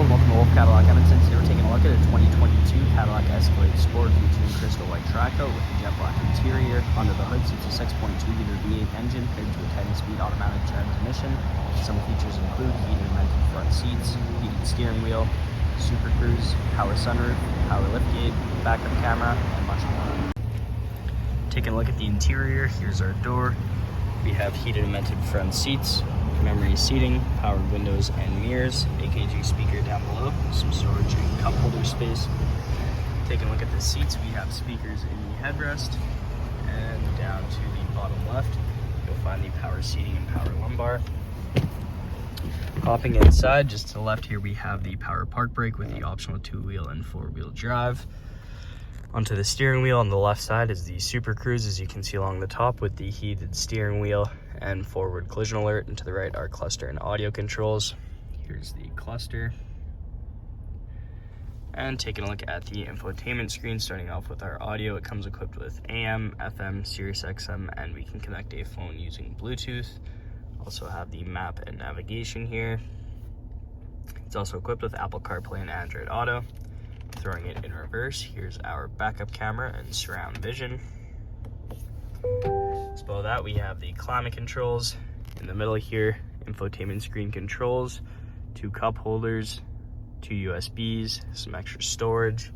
and welcome to Wolfe Cadillac Edmonton. Today we're taking a look at a 2022 Cadillac Escalade Sport featuring Crystal White Tricoat with a jet black interior. Under the hood sits a 6.2-liter V8 engine paired to a 10-speed automatic transmission. Some features include heated and vented front seats, heated steering wheel, Super Cruise, power sunroof, power liftgate, backup camera, and much more. Taking a look at the interior, here's our door. We have heated and vented front seats, memory seating, powered windows and mirrors, AKG speaker down below, some storage and cup holder space. Taking a look at the seats, we have speakers in the headrest, and down to the bottom left, you'll find the power seating and power lumbar. Hopping inside, just to the left here, we have the power park brake with the optional 2-wheel and 4-wheel drive. Onto the steering wheel on the left side is the Super Cruise, as you can see along the top, with the heated steering wheel and forward collision alert, and to the right are cluster and audio controls. Here's the cluster. And taking a look at the infotainment screen, starting off with our audio, it comes equipped with AM, FM, Sirius XM, and we can connect a phone using Bluetooth. Also have the map and navigation here. It's also equipped with Apple CarPlay and Android Auto. Throwing it in reverse, here's our backup camera and surround vision. Below that, we have the climate controls. In the middle here, infotainment screen controls, 2 cup holders, 2 USBs, some extra storage,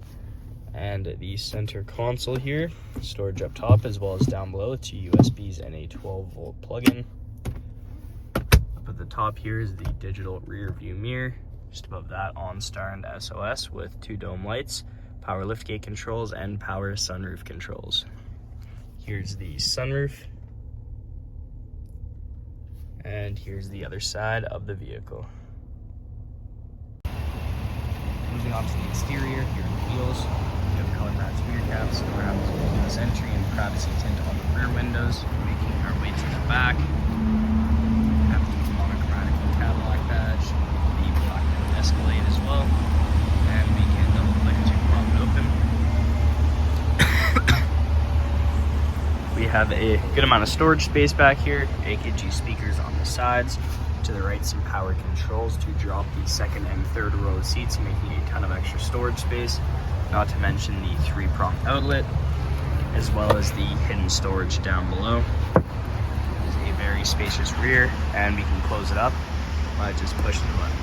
and the center console here, storage up top as well as down below, 2 USBs and a 12-volt plug-in. Up at the top here is the digital rear view mirror. Just above that, OnStar and SOS with 2 dome lights, power liftgate controls, and power sunroof controls. Here's the sunroof. And here's the other side of the vehicle. Moving on to the exterior, here are the wheels. We have color matched rear caps, around keyless entry, and privacy tint on the rear windows. Making our way to the back. We have the monochromatic Cadillac badge, the black Escalade as well, and we can double click to prop it open. We have a good amount of storage space back here, AKG speakers on the sides. To the right, some power controls to drop the second and third row of seats, making a ton of extra storage space, not to mention the 3-prong outlet, as well as the hidden storage down below. There's a very spacious rear, and we can close it up by just pushing the button.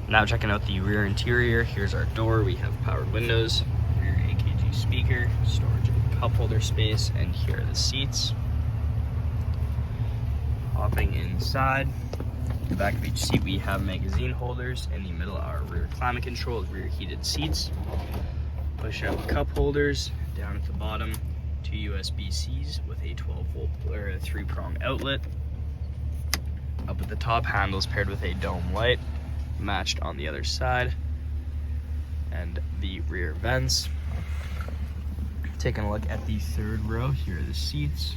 Now checking out the rear interior, here's our door. We have powered windows, rear AKG speaker, storage and cup holder space, and here are the seats. Hopping inside, the back of each seat we have magazine holders. In the middle are rear climate controls, rear heated seats, push out cup holders. Down at the bottom, 2 USB-Cs with a 12-volt or a 3-prong outlet. Up at the top, handles paired with a dome light, matched on the other side, and the rear vents. Taking a look at the third row, here are the seats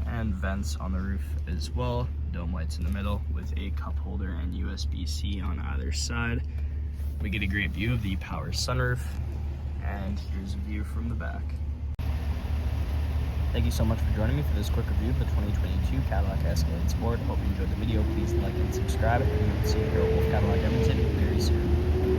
and vents on the roof as well. Dome lights in the middle with a cup holder and USB-C on either side. We get a great view of the power sunroof, and here's a view from the back. Thank you so much for joining me for this quick review of the 2022 Cadillac Escalade Sport. Hope you enjoyed the video. Please like and subscribe, and we will see you here at Wolfe Cadillac Edmonton very soon.